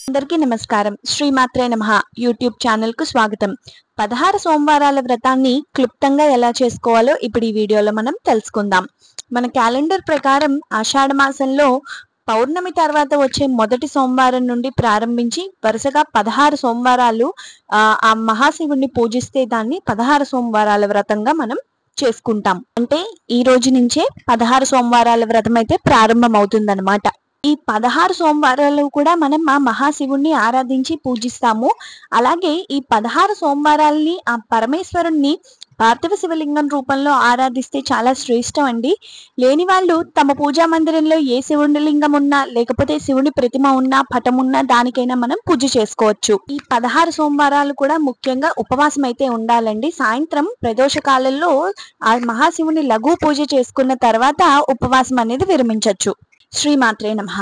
అందరికీ నమస్కారం. శ్రీమాత్రే నమః. యూట్యూబ్ ఛానల్ కు స్వాగతం. 16 సోమవారాల వ్రతాన్ని క్లుప్తంగా ఎలా చేసుకోవాలో ఇప్పుడు ఈ వీడియోలో మనం తెలుసుకుందాం. మన క్యాలెండర్ ప్రకారం ఆషాఢ మాసంలో పౌర్ణమి తర్వాత వచ్చే మొదటి సోమవారం నుండి ప్రారంభించి వరుసగా 16 సోమవారాలు ఆ మహాశివుణ్ణి పూజిస్తే దాన్ని 16 సోమవారాల వ్రతంగా మనం చేసుకుంటాం. అంటే ఈ రోజు నుంచే 16 సోమవారాల వ్రతం అయితే ప్రారంభం అవుతుందన్నమాట. ఈ 16 సోమవారాలు కూడా మనం ఆ మహాశివుణ్ణి ఆరాధించి పూజిస్తాము. అలాగే ఈ 16 సోమవారాల్ని ఆ పరమేశ్వరుణ్ణి పార్థివ శివలింగం రూపంలో ఆరాధిస్తే చాలా శ్రేష్టం అండి. లేని వాళ్ళు తమ పూజా మందిరంలో ఏ శివుని లింగం ఉన్నా, లేకపోతే శివుని ప్రతిమ ఉన్నా, పటం ఉన్నా దానికైనా మనం పూజ చేసుకోవచ్చు. ఈ 16 సోమవారాలు కూడా ముఖ్యంగా ఉపవాసం అయితే ఉండాలండి. సాయంత్రం ప్రదోష కాలంలో ఆ మహాశివుని లఘు పూజ చేసుకున్న తర్వాత ఉపవాసం అనేది విరమించవచ్చు. శ్రీమాత్రే నమః.